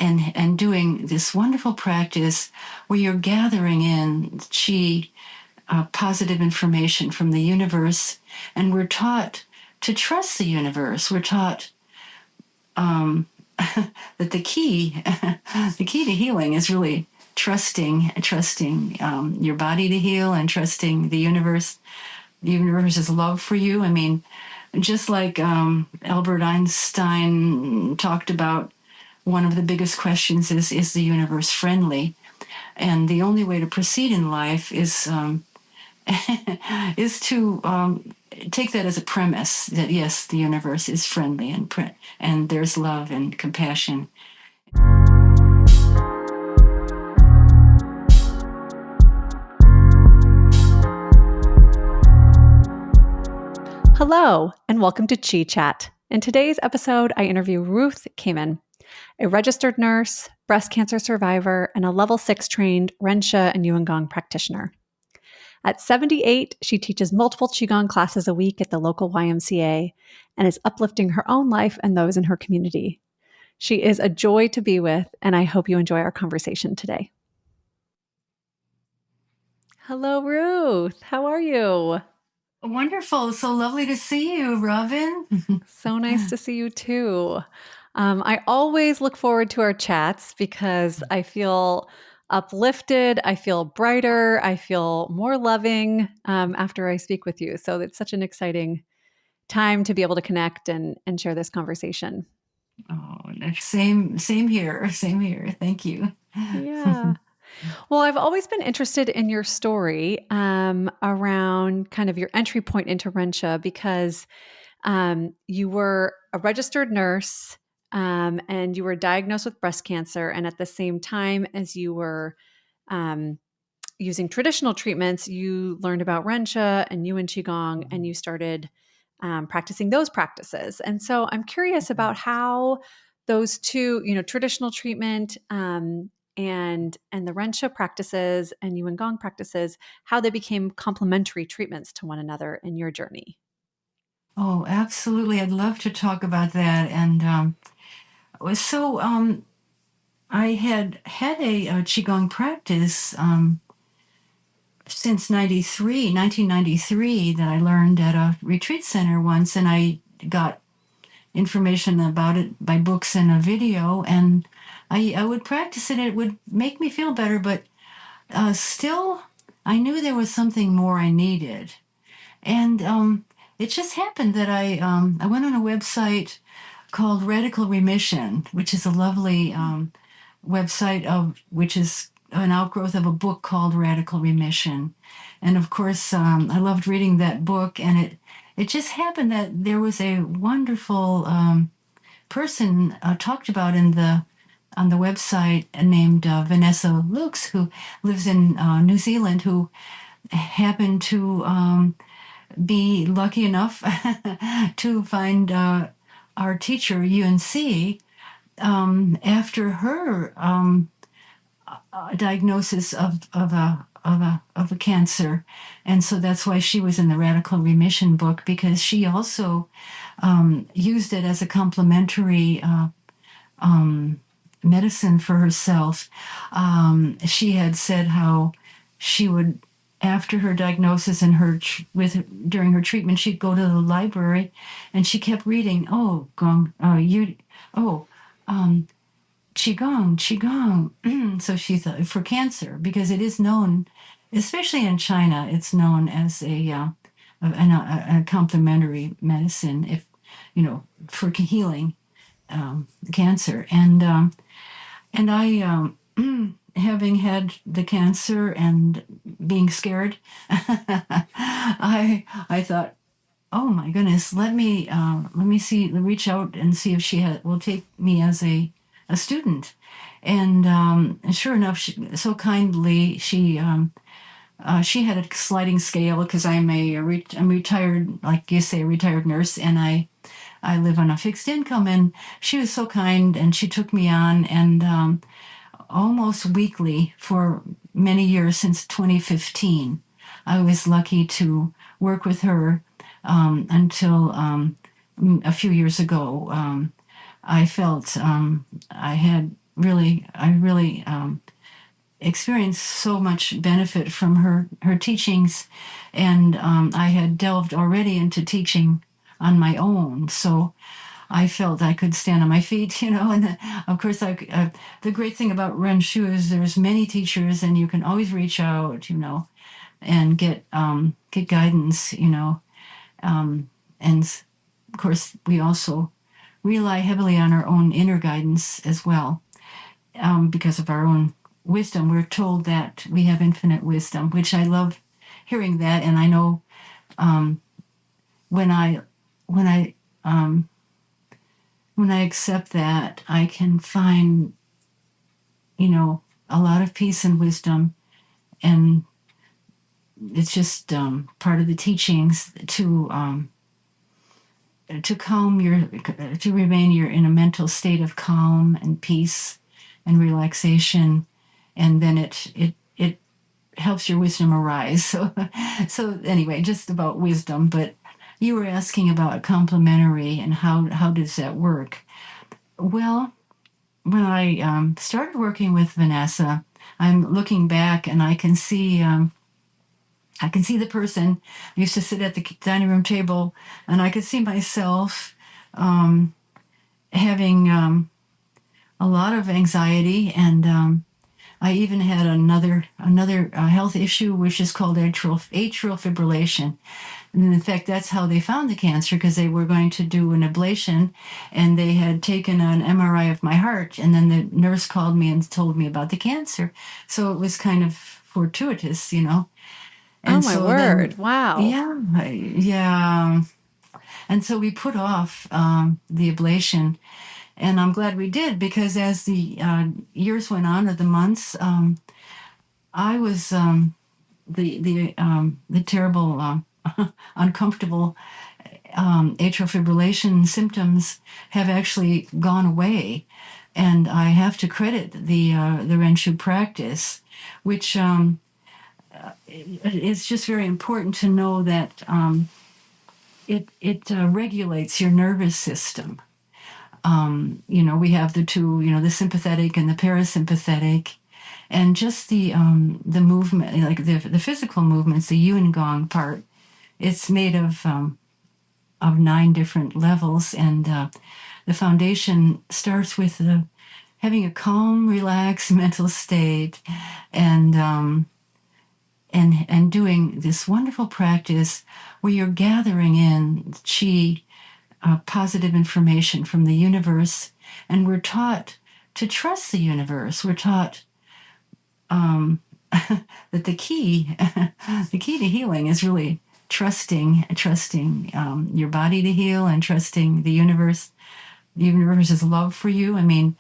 and doing this wonderful practice where you're gathering in Qi, positive information from the universe, and we're taught to trust the universe. We're taught that the key to healing is really trusting your body to heal, and trusting the universe's love for you. I mean, just like Albert Einstein talked about, one of the biggest questions is the universe friendly? And the only way to proceed in life is is to take that as a premise that yes, the universe is friendly, and there's love and compassion. Hello, and welcome to Qi Chat. In today's episode, I interview Ruth Kamen, a registered nurse, breast cancer survivor, and a level 6 trained REN XUE and Yuan Qigong practitioner. At 78, she teaches multiple Qigong classes a week at the local YMCA and is uplifting her own life and those in her community. She is a joy to be with, and I hope you enjoy our conversation today. Hello, Ruth. How are you? Wonderful. So lovely to see you, Robin. So nice to see you too. I always look forward to our chats because I feel uplifted, I feel brighter, I feel more loving after I speak with you. So it's such an exciting time to be able to connect and share this conversation. Oh, same here. Same here. Thank you. Yeah. Well, I've always been interested in your story around kind of your entry point into REN XUE because you were a registered nurse and you were diagnosed with breast cancer. And at the same time as you were using traditional treatments, you learned about REN XUE and Yuan Qigong, and you started practicing those practices. And so I'm curious about how those two, traditional treatment and the REN XUE practices and Yuan Gong practices, how they became complementary treatments to one another in your journey. Oh, absolutely. I'd love to talk about that. And I had a Qigong practice since 1993, that I learned at a retreat center once, and I got information about it by books and a video, and I would practice it. It would make me feel better, but still, I knew there was something more I needed. And it just happened that I went on a website called Radical Remission, which is a lovely website which is an outgrowth of a book called Radical Remission. And of course, I loved reading that book, and it just happened that there was a wonderful person talked about on the website named Vanessa Lukes, who lives in New Zealand, who happened to be lucky enough to find our teacher, UNC, after her diagnosis of a cancer. And so that's why she was in the Radical Remission book, because she also used it as a complementary medicine for herself. She had said how she would, after her diagnosis and during her treatment, she'd go to the library and she kept reading, Qi Gong. So she thought, for cancer, because it is known, especially in China, it's known as a complementary medicine, if for healing cancer. And I, having had the cancer and being scared, I thought, oh my goodness, let me reach out and see if she will take me as a student. And sure enough, so kindly, she had a sliding scale, because I'm retired, like you say, a retired nurse, and I live on a fixed income. And she was so kind, and she took me on, and almost weekly for many years since 2015. I was lucky to work with her until a few years ago. I felt I had really experienced so much benefit from her teachings, and I had delved already into teaching on my own, so I felt I could stand on my feet, and of course, the great thing about Ren XUE is there's many teachers, and you can always reach out, and get guidance, and of course, we also rely heavily on our own inner guidance as well, because of our own wisdom. We're told that we have infinite wisdom, which I love hearing that, and I know when I when I when I accept that, I can find, a lot of peace and wisdom, and it's just part of the teachings to calm to remain in a mental state of calm and peace and relaxation, and then it helps your wisdom arise. So anyway, just about wisdom. But you were asking about complementary and how does that work? Well, when I started working with Vanessa, I'm looking back and I can see the person. I used to sit at the dining room table, and I could see myself having a lot of anxiety, and I even had another health issue, which is called atrial fibrillation. And in fact, that's how they found the cancer, because they were going to do an ablation, and they had taken an MRI of my heart, and then the nurse called me and told me about the cancer. So it was kind of fortuitous, Oh And my so word. then, Wow. yeah. And so we put off the ablation, and I'm glad we did, because as the years went on, or the months, I was the terrible, uncomfortable atrial fibrillation symptoms have actually gone away, and I have to credit the REN XUE practice, which it's just very important to know that it regulates your nervous system. We have the two, the sympathetic and the parasympathetic, and just the movement, like the physical movements, the Yuan Qigong part. It's made of 9 different levels, and the foundation starts with having a calm, relaxed mental state, and doing this wonderful practice where you're gathering in qi, positive information from the universe, and we're taught to trust the universe. We're taught that the key the key to healing is really trusting your body to heal, and trusting the universe's love for you. I mean,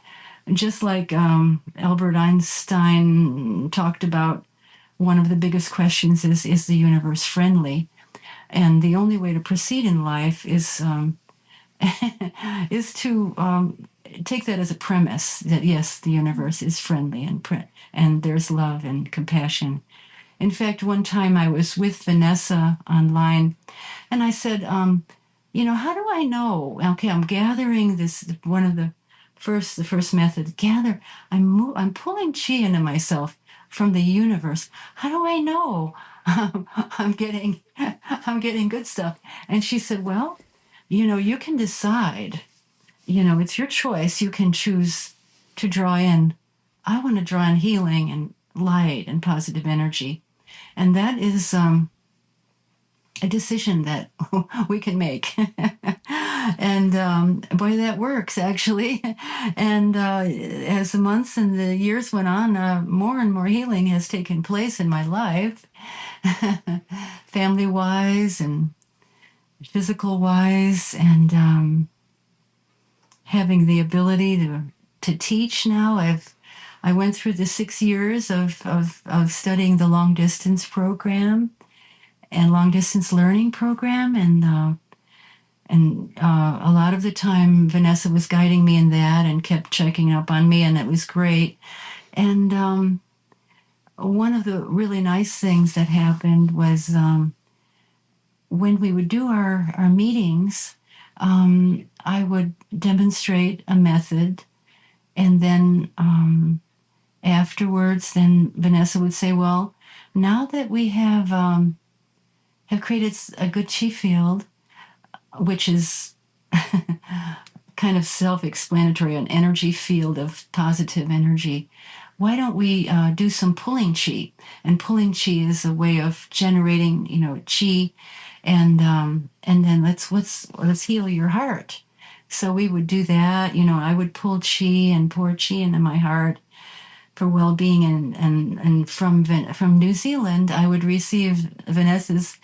just like Albert Einstein talked about, one of the biggest questions is the universe friendly? And the only way to proceed in life is is to take that as a premise, that yes, the universe is friendly, and there's love and compassion. In fact, one time I was with Vanessa online, and I said, how do I know? Okay, I'm gathering this. One of the first method, gather. I'm pulling chi into myself from the universe. How do I know I'm getting good stuff? And she said, well, you can decide. It's your choice. You can choose to draw in. I want to draw in healing and light and positive energy, and that is a decision that we can make. And boy, that works, actually. And as the months and the years went on, more and more healing has taken place in my life, family wise and physical wise, and having the ability to teach now. I went through the 6 years of studying the long distance program and long distance learning program, and a lot of the time Vanessa was guiding me in that and kept checking up on me, and it was great. And one of the really nice things that happened was when we would do our meetings, I would demonstrate a method, And then afterwards, then Vanessa would say, well, now that we have created a good chi field, which is kind of self-explanatory, an energy field of positive energy. Why don't we do some pulling chi? And pulling chi is a way of generating, chi, and then let's heal your heart. So we would do that. I would pull chi and pour chi into my heart for well-being, and from New Zealand, I would receive Vanessa's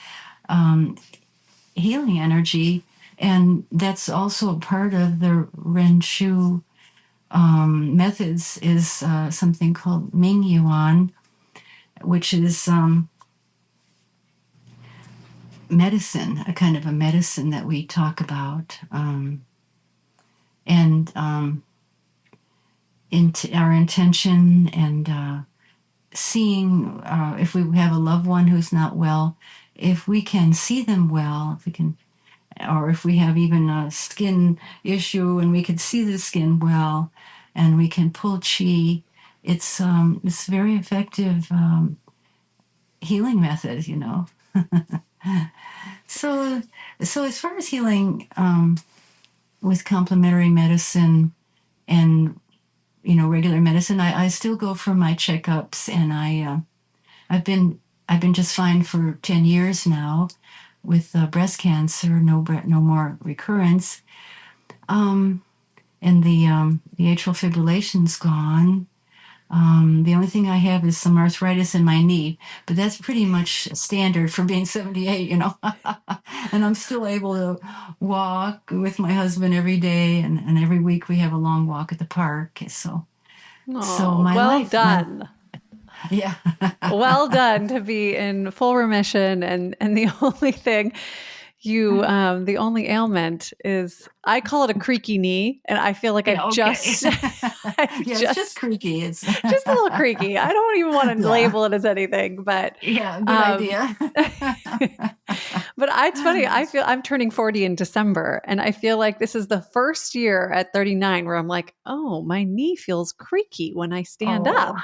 healing energy, and that's also a part of the REN XUE methods is something called Ming Yuan, which is medicine, a kind of a medicine that we talk about, and our intention and seeing if we have a loved one who's not well, if we can see them well, if we can, or if we have even a skin issue and we can see the skin well, and we can pull chi, it's very effective healing method, So, as far as healing with complementary medicine and regular medicine, I still go for my checkups, and I've been just fine for 10 years now with breast cancer, no more recurrence, and the atrial fibrillation's gone. The only thing I have is some arthritis in my knee, but that's pretty much standard for being 78, And I'm still able to walk with my husband every day, and every week we have a long walk at the park. So Oh, my well life, my done. yeah, Well done to be in full remission, and the only thing the only ailment is, I call it a creaky knee, and I feel like yeah, okay, I've yeah, it's just just creaky. It's just a little creaky. I don't even want to yeah, label it as anything, but yeah, good um idea. but it's funny. I feel I'm turning 40 in December, and I feel like this is the first year at 39 where I'm like, oh, my knee feels creaky when I stand Oh, up,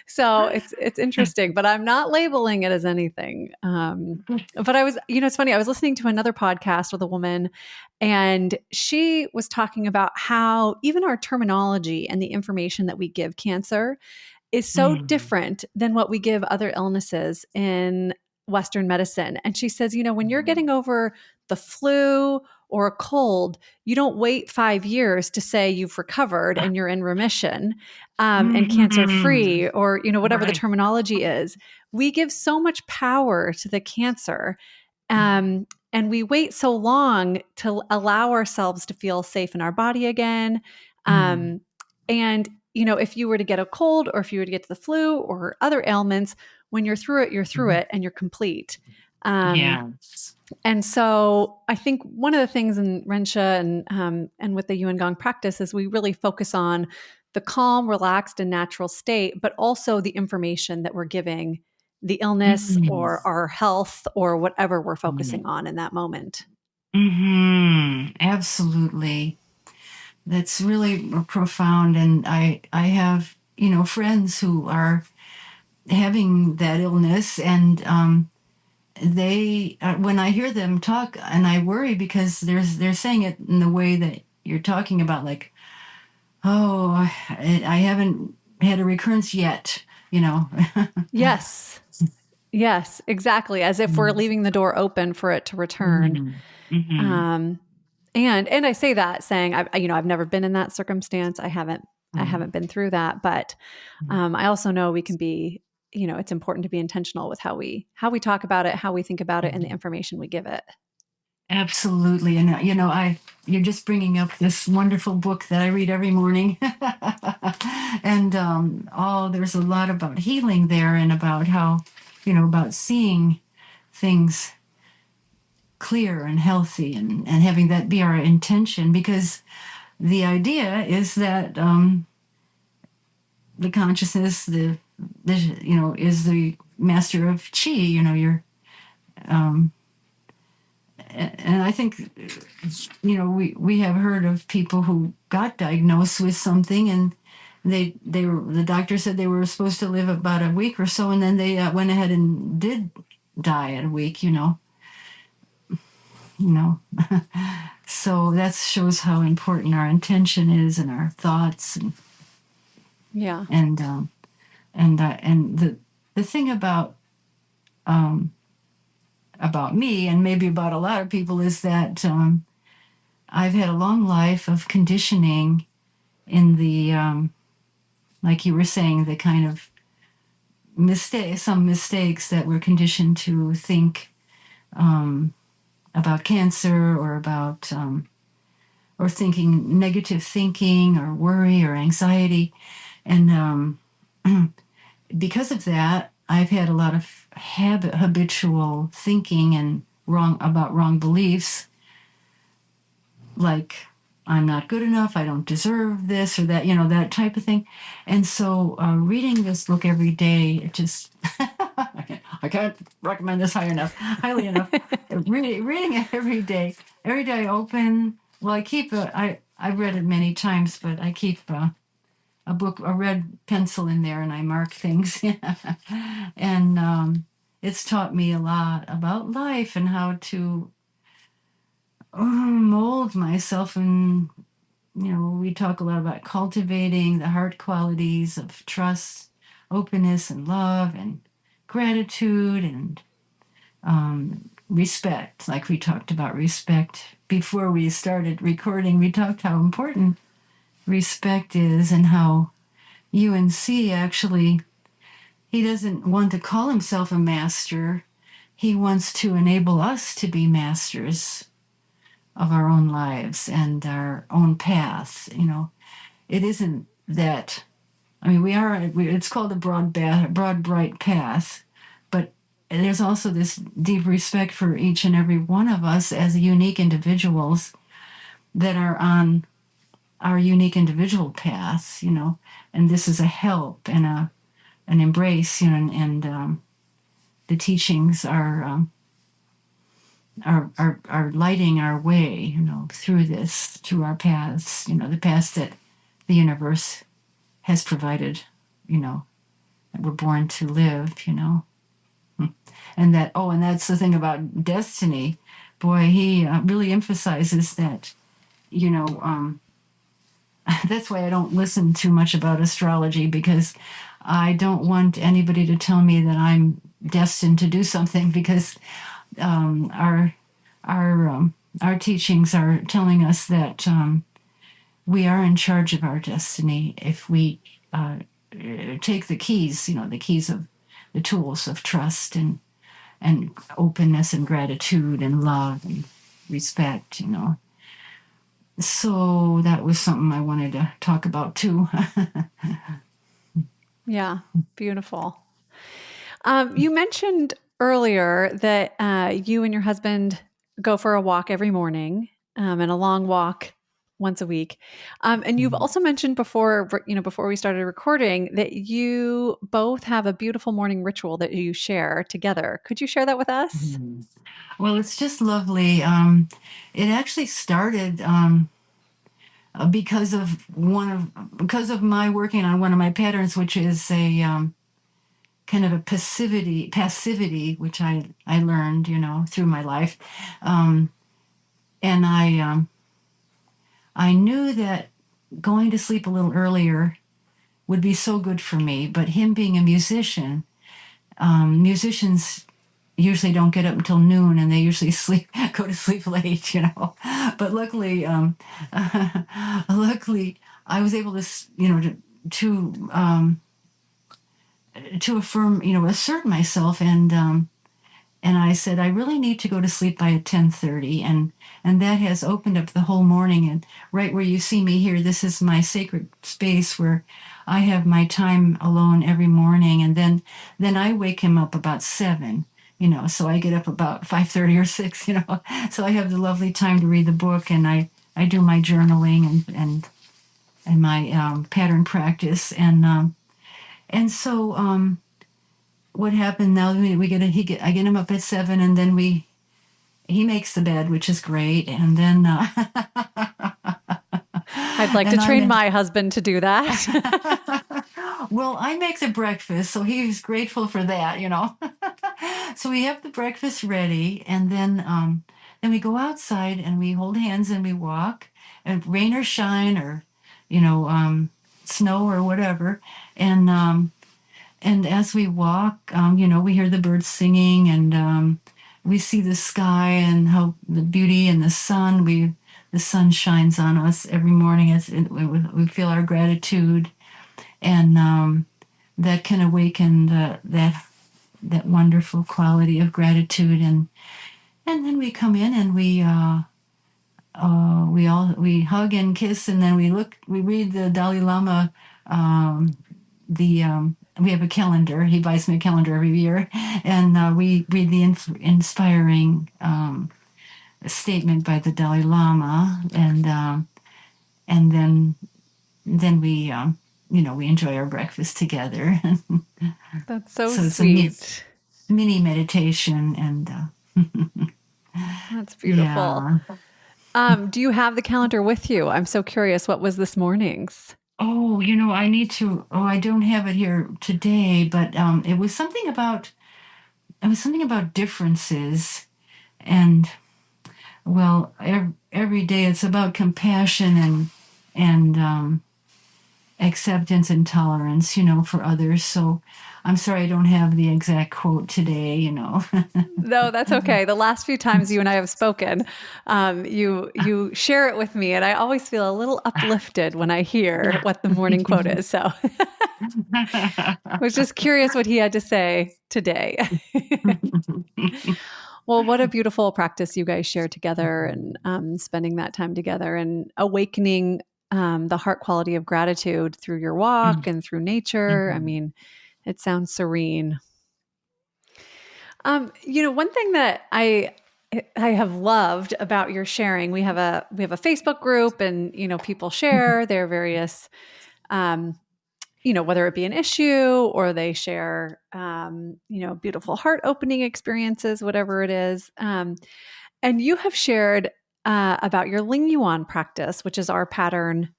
so it's interesting, but I'm not labeling it as anything. But I was, it's funny. I was listening to another podcast with a woman, and she was talking about how even our terminology and the information that we give cancer is so mm, different than what we give other illnesses in Western medicine. And she says, when you're mm, getting over the flu or a cold, you don't wait 5 years to say you've recovered and you're in remission, and cancer mhm. free, or, whatever the Right. terminology is. We give so much power to the cancer. And we wait so long to allow ourselves to feel safe in our body again. Mm, And if you were to get a cold, or if you were to get to the flu or other ailments, when you're through it, you're through mhm. it and you're complete. Um, Yes. and so I think one of the things in Ren XUE and with the Yuan Gong practice is we really focus on the calm, relaxed, and natural state, but also the information that we're giving the illness Mm, or our health or whatever we're focusing mm, on in that moment. absolutely. That's really profound. And I have, friends who are having that illness, and when I hear them talk, and I worry because they're saying it in the way that you're talking about, like, oh, I haven't had a recurrence yet, you know. Yes. Yes, exactly. As if we're leaving the door open for it to return. Mhm. Mhm. Um, and I say that saying I've never been in that circumstance. I haven't been through that, but I also know we can be, it's important to be intentional with how we talk about it, how we think about it, and the Mhm. information we give it. Absolutely. And you're just bringing up this wonderful book that I read every morning. And there's a lot about healing there, and about how, about seeing things clear and healthy, and having that be our intention, because the idea is that the consciousness, is the master of chi. You're um, and I think, we have heard of people who got diagnosed with something, and the doctor said they were supposed to live about a week or so, and then they went ahead and did die at a week. So that shows how important our intention is, and our thoughts, Yeah. and the thing about me, and maybe about a lot of people, is that I've had a long life of conditioning in the like you were saying, the kind of some mistakes that we're conditioned to think about cancer, or about or thinking negative thinking, or worry, or anxiety. And because of that, I've had a lot of habitual thinking and wrong beliefs, like I'm not good enough, I don't deserve this or that, that type of thing. And so reading this book every day, it just, I can't recommend this highly enough. Reading it every day I open, well, I've read it many times, but I keep a red pencil in there, and I mark things. And it's taught me a lot about life and how to mold myself. And we talk a lot about cultivating the heart qualities of trust, openness, and love, and gratitude, and respect. Like we talked about respect before we started recording. We talked how important respect is, and how UNC actually, he doesn't want to call himself a master. He wants to enable us to be masters of our own lives and our own path. It isn't that, I mean, it's called a broad, bright path, but there's also this deep respect for each and every one of us as unique individuals that are on our unique individual paths, and this is a help and an embrace, and the teachings are lighting our way, through our paths, the paths that the universe has provided, that we're born to live. And that's the thing about destiny. Boy, he really emphasizes that, that's why I don't listen too much about astrology, because I don't want anybody to tell me that I'm destined to do something, because um, our our teachings are telling us that we are in charge of our destiny if we take the keys, the keys of the tools of trust, and openness, and gratitude, and love, and respect. So that was something I wanted to talk about too. Yeah. Beautiful. You mentioned earlier that you and your husband go for a walk every morning, and a long walk once a week. And you've also mentioned before, before we started recording, that you both have a beautiful morning ritual that you share together. Could you share that with us? Well, it's just lovely. It actually started because of my working on one of my patterns, which is a kind of a passivity, which I learned, through my life. And I knew that going to sleep a little earlier would be so good for me. But him being a musician, musicians usually don't get up until noon, and they usually go to sleep late. But luckily, luckily, I was able to, to affirm, assert myself, and I said, I really need to go to sleep by 10:30, and that has opened up the whole morning. And right where you see me here, this is my sacred space where I have my time alone every morning, and then I wake him up about 7. So I get up about 5:30 or 6. So I have the lovely time to read the book, and I do my journaling and my pattern practice, and so what happened now? I get him up at 7, and then we he makes the bed, which is great. And then, I'd like to and train I'm, my husband to do that. well, I make the breakfast, so he's grateful for that, you know. So we have the breakfast ready, and then we go outside and we hold hands and we walk, and rain or shine or, you know, snow or whatever, and and as we walk, you know, we hear the birds singing, and we see the sky and how the beauty and the sun. The sun shines on us every morning. We feel our gratitude, and that can awaken that wonderful quality of gratitude. And then we come in and we hug and kiss, and then we read the Dalai Lama. We have a calendar. He buys me a calendar every year, and we read the inspiring statement by the Dalai Lama, and then we you know, we enjoy our breakfast together. That's so So it's a sweet. mini meditation, and That's beautiful. yeah. Do you have the calendar with you? I'm so curious. What was this morning's? Oh, you know, I need to. Oh, I don't have it here today, but it was something about differences, and well, every day it's about compassion and acceptance and tolerance, you know, for others. So I'm sorry I don't have the exact quote today, you know. No, that's okay. The last few times you and I have spoken, you share it with me, and I always feel a little uplifted when I hear what the morning quote is. So I was just curious what he had to say today. Well, what a beautiful practice you guys share together, and spending that time together and awakening the heart quality of gratitude through your walk and through nature. I mean, it sounds serene. One thing that I have loved about your sharing, we have a Facebook group, and people share their various, um, whether it be an issue or they share, beautiful heart opening experiences, whatever it is. And you have shared about your Lingyuan practice, which is our pattern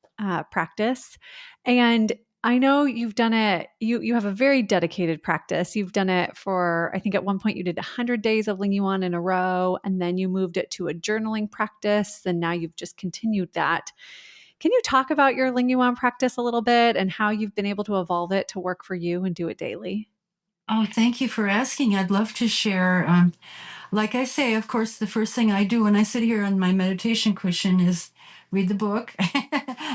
practice. And I know you've done it, you have a very dedicated practice. You've done it for, I think at one point you did 100 days of Lingyuan in a row, and then you moved it to a journaling practice, and now you've just continued that. Can you talk about your Lingyuan practice a little bit and how you've been able to evolve it to work for you and do it daily? Oh, thank you for asking. I'd love to share. Like I say, of course, the first thing I do when I sit here on my meditation cushion is read the book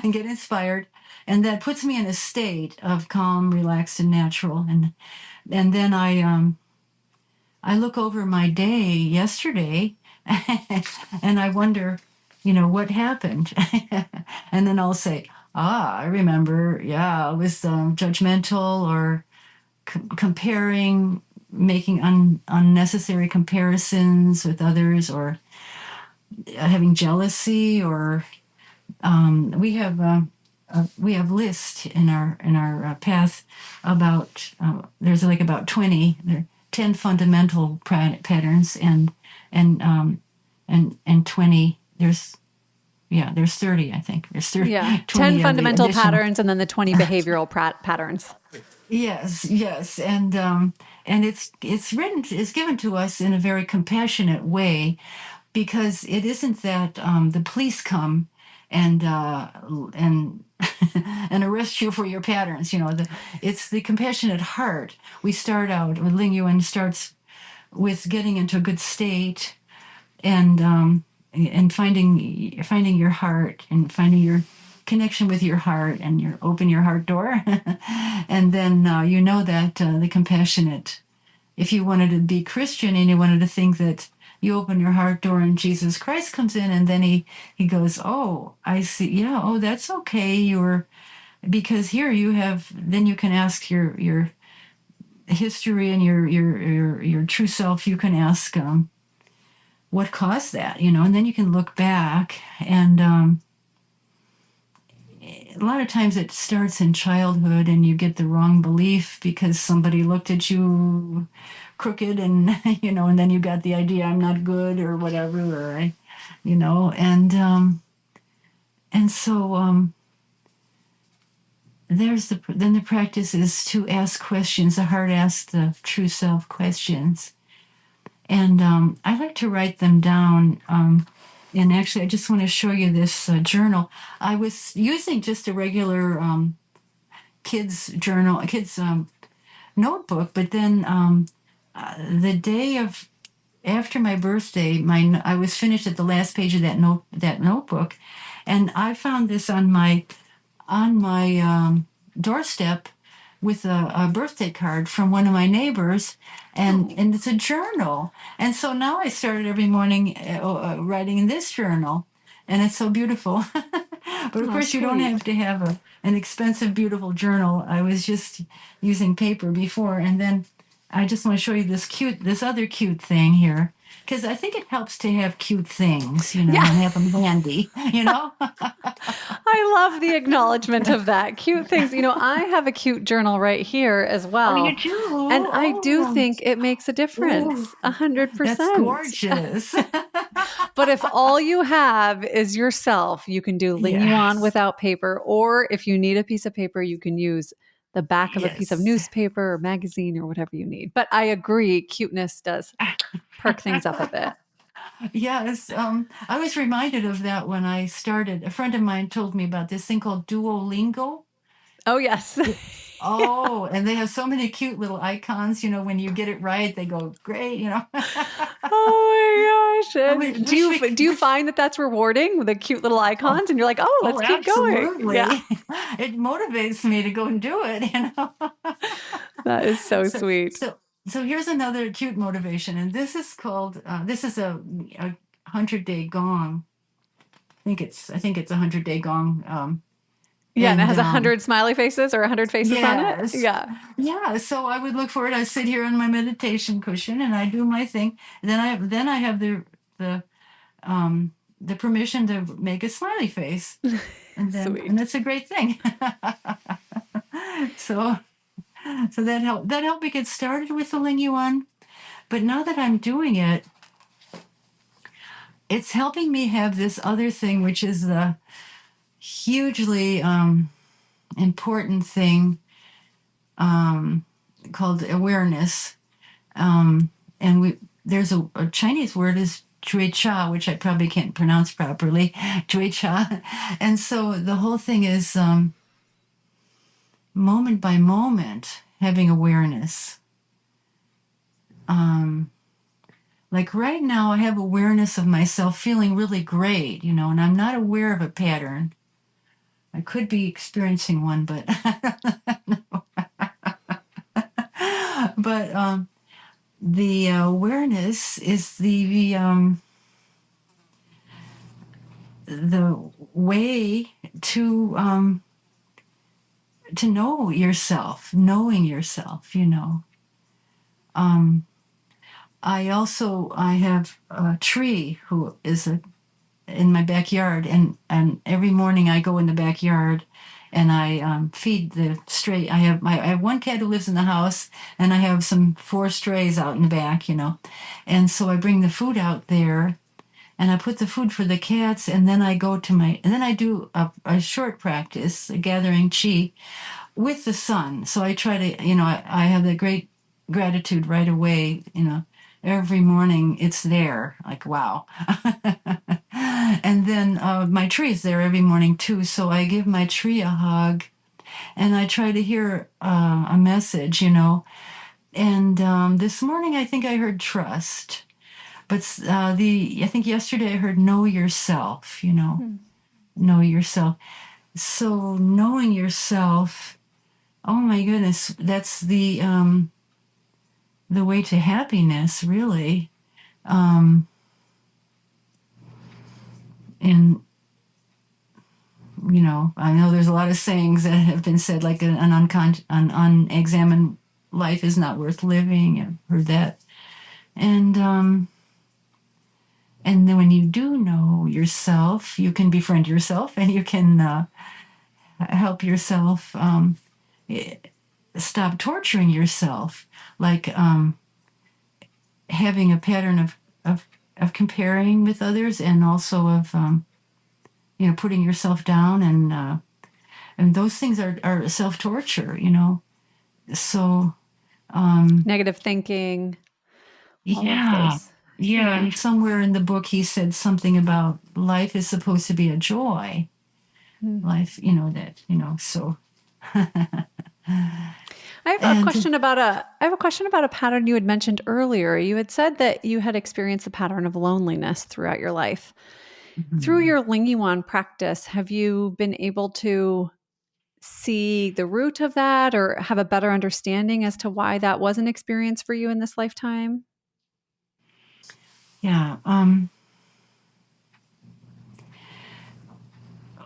and get inspired. And that puts me in a state of calm, relaxed, and natural. And then I look over my day yesterday and I wonder, you know, what happened. And then I'll say, I remember, yeah, I was judgmental or comparing, making unnecessary comparisons with others, or having jealousy, or we have lists in our path about there's like about 20 there 10 fundamental patterns, and 20 there's 30, I think there's 30, Yeah, 10 20 of the fundamental additional. patterns and then the 20 behavioral patterns. Yes, and it's given to us in a very compassionate way, because it isn't that the police come and and arrest you for your patterns. You know, it's the compassionate heart. We start out with Lingyuan starts with getting into a good state, and finding your heart and finding your connection with your heart, and you open your heart door. And then you know that the compassionate, if you wanted to be Christian and you wanted to think that you open your heart door and Jesus Christ comes in, and then he goes, oh, I see, yeah, oh, that's okay, you're, because here you have, then you can ask your history and your true self. You can ask what caused that, you know, and then you can look back, a lot of times it starts in childhood and you get the wrong belief because somebody looked at you crooked and, and then you got the idea I'm not good or whatever, or and so then the practice is to ask questions. The heart asks the true self questions. And I like to write them down. And actually, I just want to show you this journal. I was using just a regular kids journal, kids notebook, but then the day of after my birthday, I was finished at the last page of that notebook, and I found this on my doorstep with a birthday card from one of my neighbors, and it's a journal. And so now I started every morning writing in this journal, and it's so beautiful. But of course, you don't have to have an expensive, beautiful journal. I was just using paper before, and then I just want to show you this other cute thing here, because I think it helps to have cute things, and have them handy, I love the acknowledgement of that. Cute things. I have a cute journal right here as Oh, well. you do? And I do Oh, think it makes a difference. ooh, that's 100%. gorgeous. But if all you have is yourself, you can do Lingyun Yes, without paper. Or if you need a piece of paper, you can use the back of a piece of yes. newspaper or magazine or whatever you need. But I agree, cuteness does perk things up a bit. Yes, I was reminded of that when I started. A friend of mine told me about this thing called Duolingo. Oh, yes. Oh, and they have so many cute little icons. When you get it right, they go great. Oh my gosh. I And do wish you we do you wish. find that that's rewarding with the cute little Oh, icons and you're like, "Oh, let's oh, keep going." Yeah. absolutely. It motivates me to go and do it. That is so So, sweet. so, so here's another cute motivation, and this is called. This is a 100-day gong. I think it's a 100-day gong. Yeah, and it And has 100 smiley faces or 100 faces on it. yes, Yeah. yeah. So I would look forward. I sit here on my meditation cushion and I do my thing. Then I have the the permission to make a smiley face, and Sweet. that's a great thing. so so that helped me get started with the Lingyuan. But now that I'm doing it, it's helping me have this other thing, which is the hugely important thing called awareness. And there's a Chinese word is Chui Cha, which I probably can't pronounce properly, Chui Cha. And so the whole thing is moment by moment having awareness. Like right now, I have awareness of myself feeling really great, and I'm not aware of a pattern. I could be experiencing one, but but the awareness is the way to know yourself, knowing yourself. Um, I have a tree who is in my backyard, and every morning I go in the backyard and I feed the stray. I have one cat who lives in the house, and I have some 4 strays out in the back. And so I bring the food out there, and I put the food for the cats, and then I do a short practice, gathering chi with the sun. So I try to, I have the great gratitude right away, every morning it's there, like, wow. And then my tree is there every morning too. So I give my tree a hug and I try to hear a message. And this morning I think I heard trust. But I think yesterday I heard know yourself, know yourself. So knowing yourself, oh my goodness, that's the way to happiness, really. And I know there's a lot of sayings that have been said, like an unexamined life is not worth living. I've heard that. And then when you do know yourself, you can befriend yourself, and you can help yourself stop torturing yourself, like having a pattern of comparing with others, and also of putting yourself down, and those things are self-torture, so Negative thinking, all of yeah. those. Yeah, Yeah. and somewhere in the book he said something about life is supposed to be a joy. Mm. Life, so I have a and question about a pattern you had mentioned earlier. You had said that you had experienced a pattern of loneliness throughout your life. Through mhm. your Lingyuan practice, have you been able to see the root of that or have a better understanding as to why that was an experience for you in this lifetime? Yeah.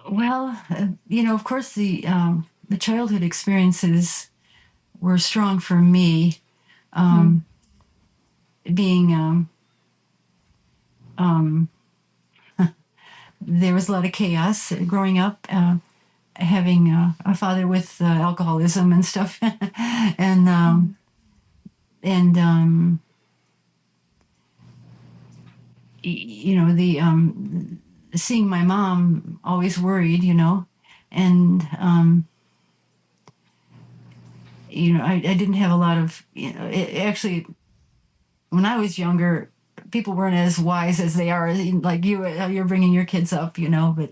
Well, of course, the childhood experiences were strong for me. Mm. Um, being um, There was a lot of chaos growing up, having a father with alcoholism and stuff, and Mm. and the seeing my mom always worried, and I didn't have a lot of, actually, when I was younger, people weren't as wise as they are, like you, how you're bringing your kids up, but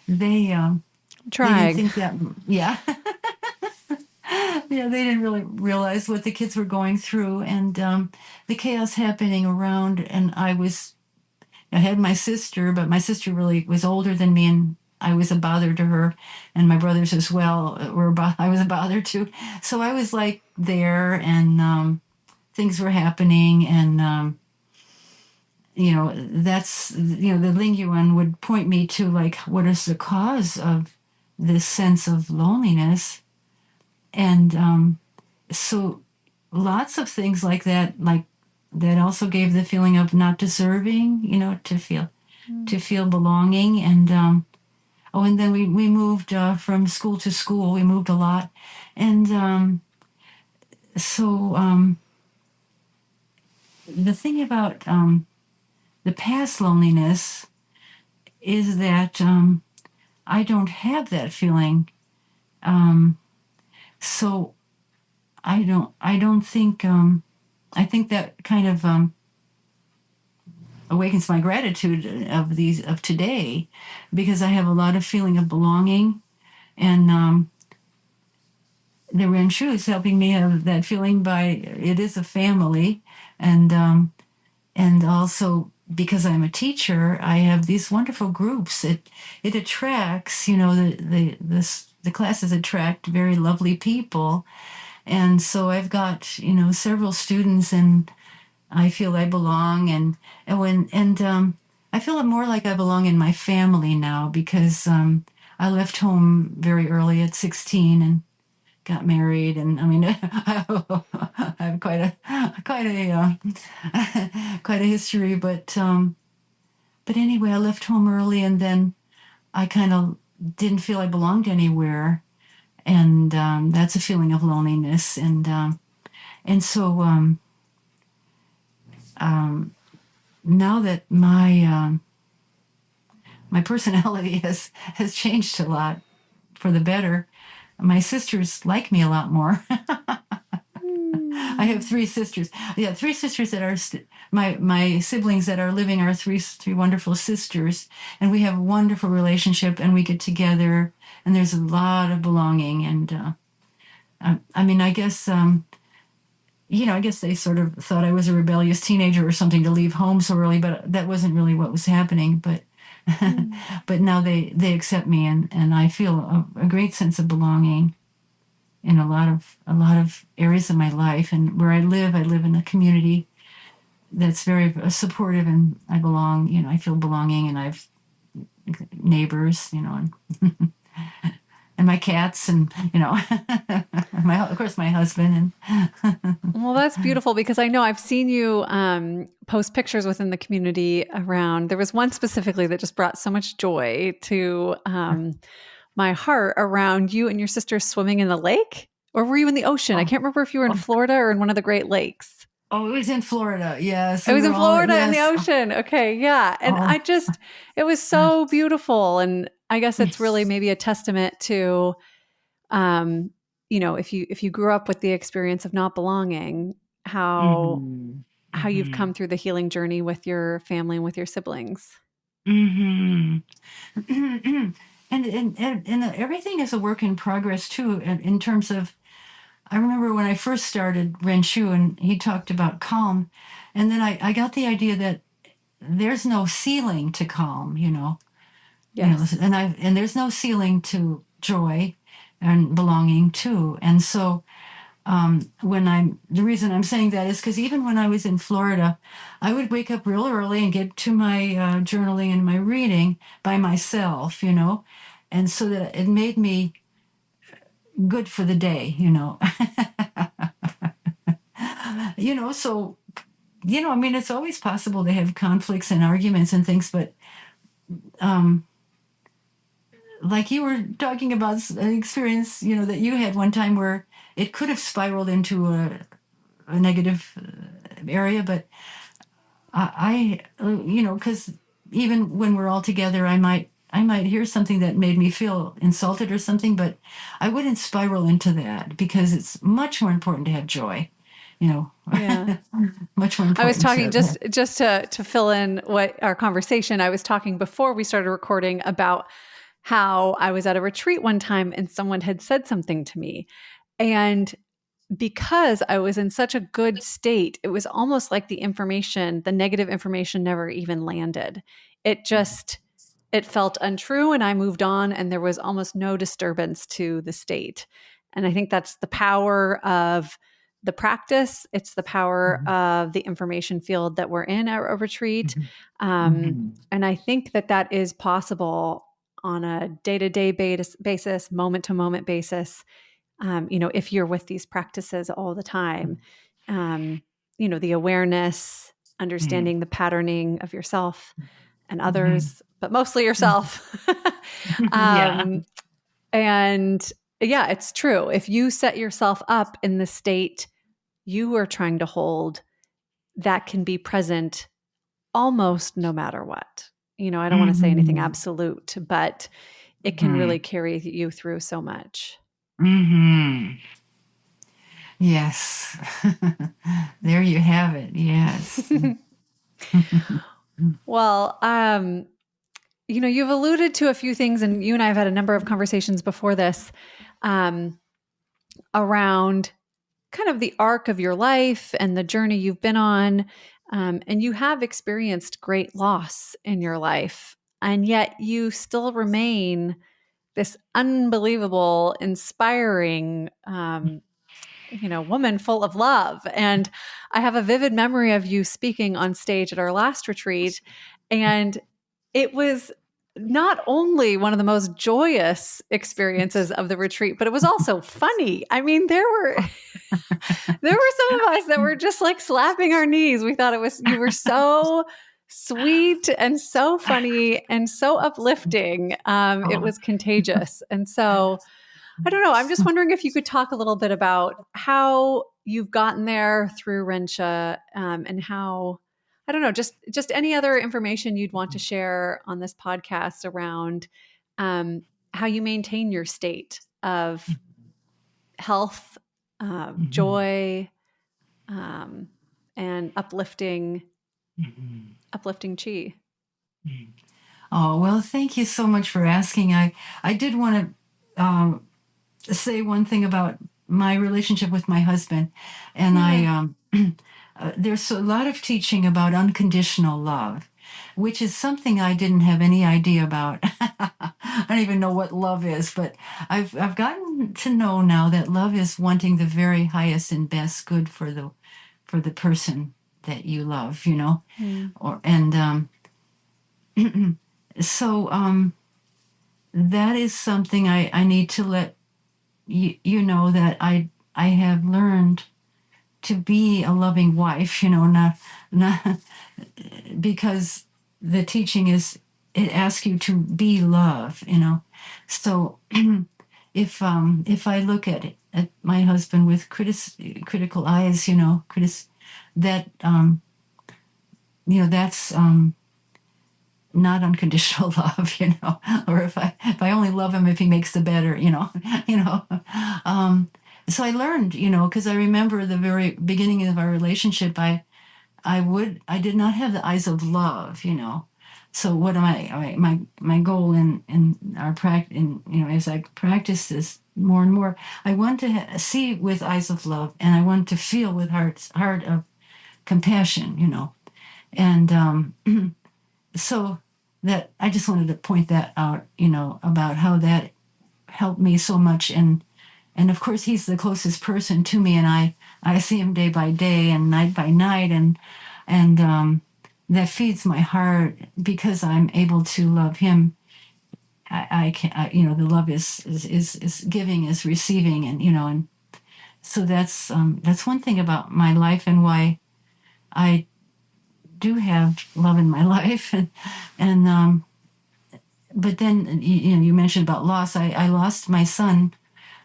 they they didn't Trying. think that, yeah. Yeah, they didn't really realize what the kids were going through, and the chaos happening around. And I had my sister, but my sister really was older than me, and I was a bother to her, and my brothers as well I was a bother to. So I was like there, and things were happening, and that's the Lingyuan would point me to, like, what is the cause of this sense of loneliness, and so lots of things like that, that also gave the feeling of not deserving, Mm. to feel belonging. And and then we moved from school to school. We moved a lot, and so the thing about the past loneliness is that I don't have that feeling. Um, so I don't think. I think that kind of awakens my gratitude of today, because I have a lot of feeling of belonging, and the REN XUE is helping me have that feeling. It is a family, and also because I'm a teacher, I have these wonderful groups. It attracts, the classes attract very lovely people, and so I've got several students, and I feel I belong, and I feel more like I belong in my family now, because I left home very early at 16 and got married, and I mean I have quite a history, but anyway, I left home early, and then I kind of didn't feel I belonged anywhere, and that's a feeling of loneliness, and so um, now that my personality has changed a lot for the better. My sisters like me a lot more. I have Mm. three sisters. Yeah, three sisters that are my siblings that are living are three wonderful sisters, and we have a wonderful relationship, and we get together, and there's a lot of belonging, and I mean, I guess they sort of thought I was a rebellious teenager or something to leave home so early, but that wasn't really what was happening. But Mm. but now they accept me, and I feel a great sense of belonging in a lot of areas of my life. And where I live in a community that's very supportive, and I belong. I feel belonging, and I've neighbors, and my cats, and of course my husband, and Well, that's beautiful because I know I've seen you post pictures within the community around. There was one specifically that just brought so much joy to my heart around you and your sister swimming in the lake. Or were you in the ocean? I Oh, can't remember if you were in oh, Florida or in one of the Great Lakes. oh, it was in Florida. Yes, It we was were in all, Florida in the yes. ocean. Okay, yeah. And Oh, it was so beautiful. And I guess it's really maybe a testament to, um, if you grew up with the experience of not belonging, how mm-hmm, how you've mm-hmm, come through the healing journey with your family and with your siblings. mm-hmm. And everything is a work in progress too, in terms of, I remember when I first started Ren Xue and he talked about calm, and then I got the idea that there's no ceiling to calm, Yes. and there's no ceiling to joy and belonging too. And so the reason I'm saying that is because even when I was in Florida, I would wake up real early and get to my journaling and my reading by myself, and so that it made me good for the day, so, I mean, it's always possible to have conflicts and arguments and things, but um, like you were talking about an experience, that you had one time where it could have spiraled into a negative area, but because even when we're all together, I might hear something that made me feel insulted or something, but I wouldn't spiral into that because it's much more important to have joy, you know, Yeah. much more I was important talking to have. just to fill in what our conversation. I was talking before we started recording about how I was at a retreat one time and someone had said something to me. And because I was in such a good state, it was almost like the negative information never even landed. It just it felt untrue and I moved on and there was almost no disturbance to the state. And I think that's the power of the practice. It's the power Mhm, of the information field that we're in at a retreat. mhm, mhm, And I think that that is possible on a day-to-day basis, moment-to-moment basis, if you're with these practices all the time. um, the awareness, mhm, understanding the patterning of yourself and mhm, others, but mostly mhm. yourself. Yeah. um, and yeah, it's true. If you set yourself up in the state you are trying to hold, that can be present almost no matter what. I don't want to say anything Mhm, absolute, but it can really mhm, carry you through so much. mhm. Yes. There you have it. Yes. Well, you've alluded to a few things, and you and I have had a number of conversations before this, um, around kind of the arc of your life and the journey you've been on. And you have experienced great loss in your life, and yet you still remain this unbelievable, inspiring, woman full of love. And I have a vivid memory of you speaking on stage at our last retreat. And it was not only one of the most joyous experiences of the retreat, but it was also funny. I mean, there were some of us that were just like slapping our knees. We thought you were so sweet and so funny and so uplifting. It Oh. was contagious. And so I don't know. I'm just wondering if you could talk a little bit about how you've gotten there through Rensha, and how, I don't know, just any other information you'd want to share on this podcast around, um, how you maintain your state of health, Mhm, joy, um, and mhm, uplifting chi. mhm. Oh, well, thank you so much for asking. I did want to say one thing about my relationship with my husband. And Yeah. there's a lot of teaching about unconditional love, which is something I didn't have any idea about. I don't even know what love is, but I've gotten to know now that love is wanting the very highest and best good for the person that you love, Mm. or and so that is something I need to let you know that I have learned to be a loving wife, not because the teaching is it asks you to be love, you know. So if I look at my husband with critical eyes, you know, that you know, that's not unconditional love, you know. Or if I only love him if he makes the better, you know, you know. Um, so I learned, you know, because I remember the very beginning of our relationship, I did not have the eyes of love, you know. So what am my goal in our practice, in, you know, as I practice this more and more, I want to see with eyes of love, and I want to feel with heart of compassion, you know. And so that I just wanted to point that out, you know, about how that helped me so much. And of course he's the closest person to me, and I see him day by day and night by night, and that feeds my heart because I'm able to love him. I can, you know, the love is giving, is receiving, and you know, and so that's one thing about my life and why I do have love in my life. And but then you know, you mentioned about loss. I lost my son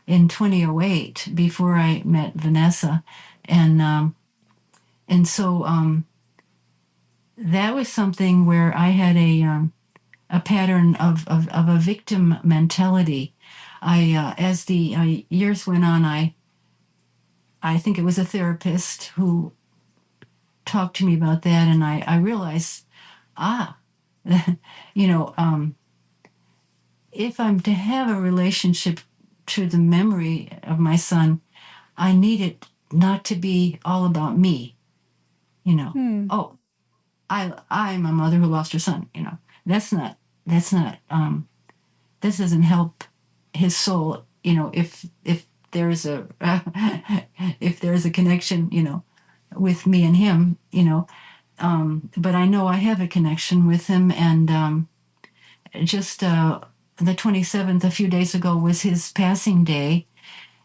in 2008 before I met Vanessa, and so that was something where I had a pattern of a victim mentality. As the years went on, I think it was a therapist who talked to me about that, and I realized, ah, you know, if I'm to have a relationship to the memory of my son, I need it not to be all about me, you know. Hmm. Oh, I'm a mother who lost her son, you know. That's not this doesn't help his soul, you know, if there's a if there's a connection, you know, with me and him, you know. But I know I have a connection with him, and just the 27th, a few days ago, was his passing day,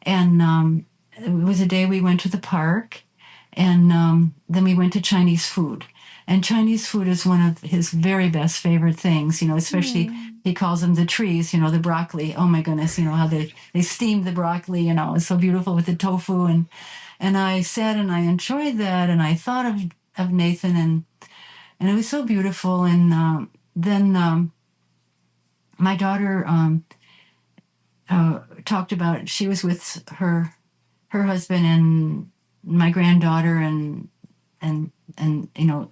and it was a day we went to the park, and then we went to Chinese food. And Chinese food is one of his very best favorite things, you know, especially Hmm. he calls them the trees, you know, the broccoli. Oh my goodness, you know, how they steam the broccoli, you know, it's so beautiful with the tofu. And I sat and I enjoyed that. And I thought of Nathan, and it was so beautiful. And then my daughter talked about, she was with her husband and my granddaughter, and you know,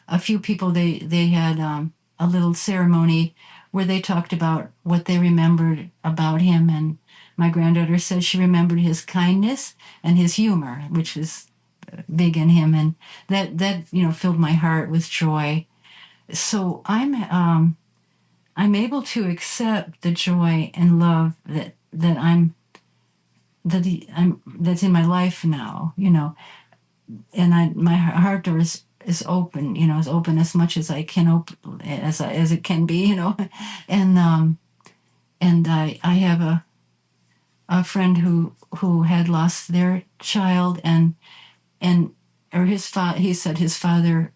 a few people. They had a little ceremony where they talked about what they remembered about him, and my granddaughter said she remembered his kindness and his humor, which was big in him, and that you know, filled my heart with joy. So I'm able to accept the joy and love that's in my life now, you know. And my heart door is open, you know, as open as much as I can, as it can be, you know. and and I have a friend who had lost their child, and or his father. He said his father,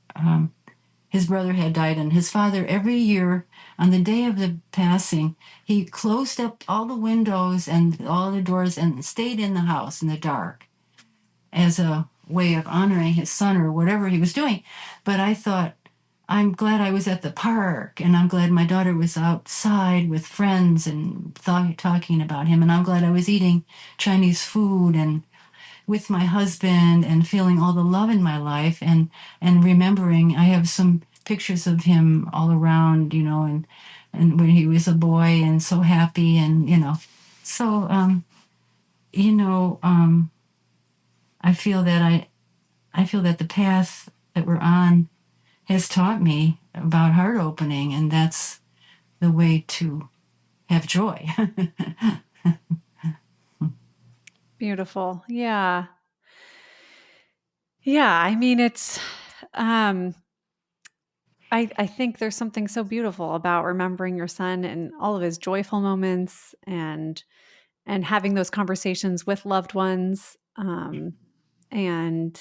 his brother had died, and his father, every year on the day of the passing, he closed up all the windows and all the doors and stayed in the house in the dark as a way of honoring his son or whatever he was doing. But I thought, I'm glad I was at the park, and I'm glad my daughter was outside with friends and talking about him, and I'm glad I was eating Chinese food and with my husband and feeling all the love in my life, and remembering. I have some pictures of him all around, you know, and when he was a boy and so happy, and you know. So you know, I feel that I feel that the path that we're on has taught me about heart opening, and that's the way to have joy. Beautiful. Yeah. Yeah. I mean, um, I think there's something so beautiful about remembering your son and all of his joyful moments and having those conversations with loved ones. And,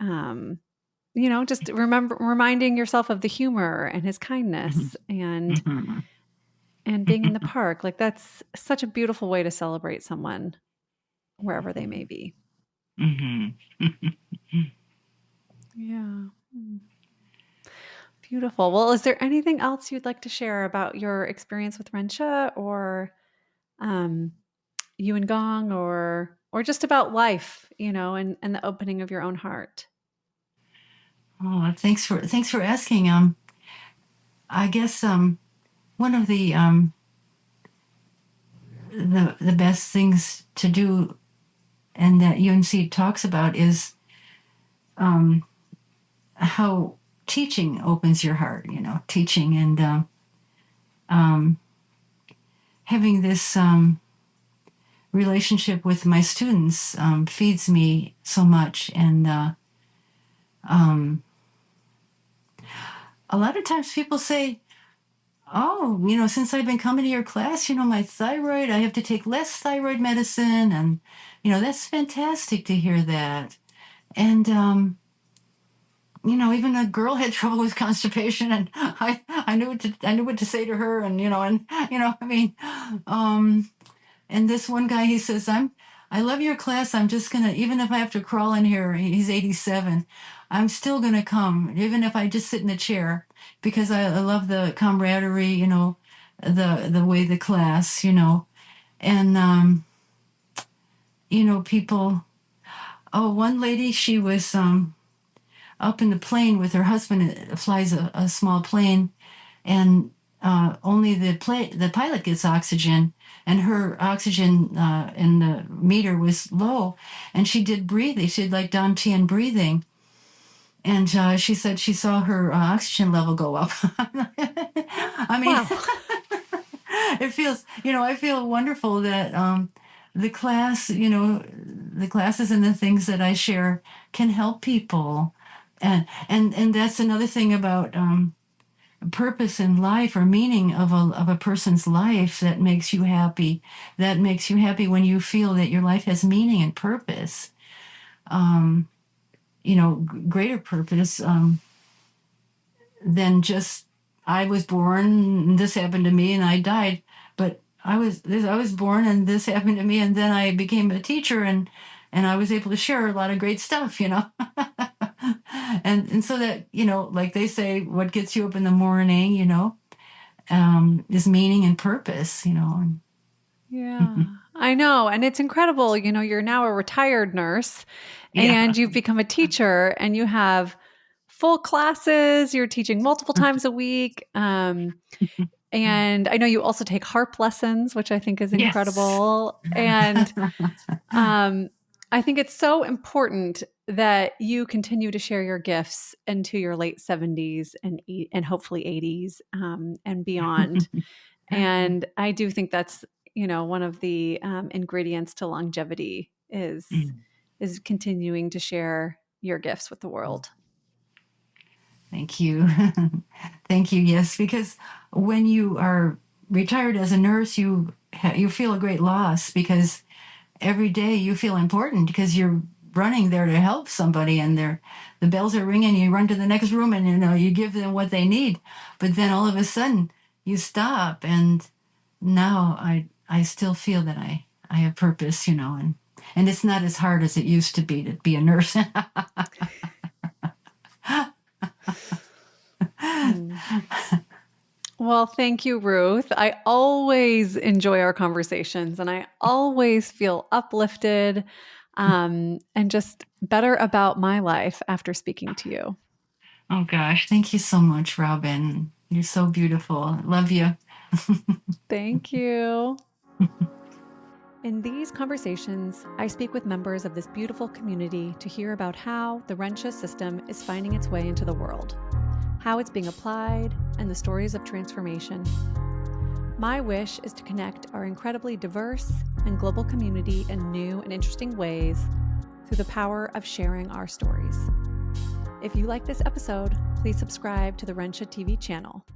um, just reminding yourself of the humor and his kindness and being in the park. Like, that's such a beautiful way to celebrate someone wherever they may be. Yeah. Beautiful. Well, is there anything else you'd like to share about your experience with Ren XUE or Yuan Gong or just about life, and the opening of your own heart? Oh, thanks for asking. I guess one of the best things to do, and that UNC talks about, is how teaching opens your heart. Teaching and having this relationship with my students feeds me so much. And a lot of times people say, oh, since I've been coming to your class, my thyroid, I have to take less thyroid medicine. And, that's fantastic to hear that. And, even a girl had trouble with constipation, and I knew what to say to her. And, and this one guy, he says, I love your class. I'm just going to, even if I have to crawl in here, he's 87, I'm still going to come, even if I just sit in a chair, because I love the camaraderie, the way the class, and, people, one lady, she was up in the plane with her husband, flies a small plane, and only the pilot gets oxygen, and her oxygen in the meter was low, and she did breathing. She did like Dantian breathing, and she said she saw her oxygen level go up. I mean, Wow. it feels, I feel wonderful that the class, the classes and the things that I share can help people, and that's another thing about purpose in life, or meaning of a person's life, that makes you happy. That makes you happy when you feel that your life has meaning and purpose. Greater purpose than just, I was born and this happened to me and I died, but I was born and this happened to me, and then I became a teacher, and I was able to share a lot of great stuff, and so that, like they say, what gets you up in the morning, is meaning and purpose, Yeah, I know. And it's incredible. You're now a retired nurse Yeah. and you've become a teacher and you have full classes. You're teaching multiple times a week. And I know you also take harp lessons, which I think is Yes. incredible. And I think it's so important that you continue to share your gifts into your late 70s and hopefully 80s and beyond. And I do think that's, one of the ingredients to longevity is continuing to share your gifts with the world. Thank you. Thank you. Yes, because when you are retired as a nurse, you feel a great loss, because every day you feel important, because you're running there to help somebody, and the bells are ringing, you run to the next room, and you give them what they need. But then all of a sudden you stop, and now I still feel that I have purpose, and it's not as hard as it used to be a nurse. Well, thank you, Ruth. I always enjoy our conversations and I always feel uplifted and just better about my life after speaking to you. Oh gosh, thank you so much, Robin. You're so beautiful. Love you. Thank you. In these conversations, I speak with members of this beautiful community to hear about how the REN XUE system is finding its way into the world, how it's being applied, and the stories of transformation. My wish is to connect our incredibly diverse and global community in new and interesting ways through the power of sharing our stories. If you like this episode, please subscribe to the REN XUE TV channel.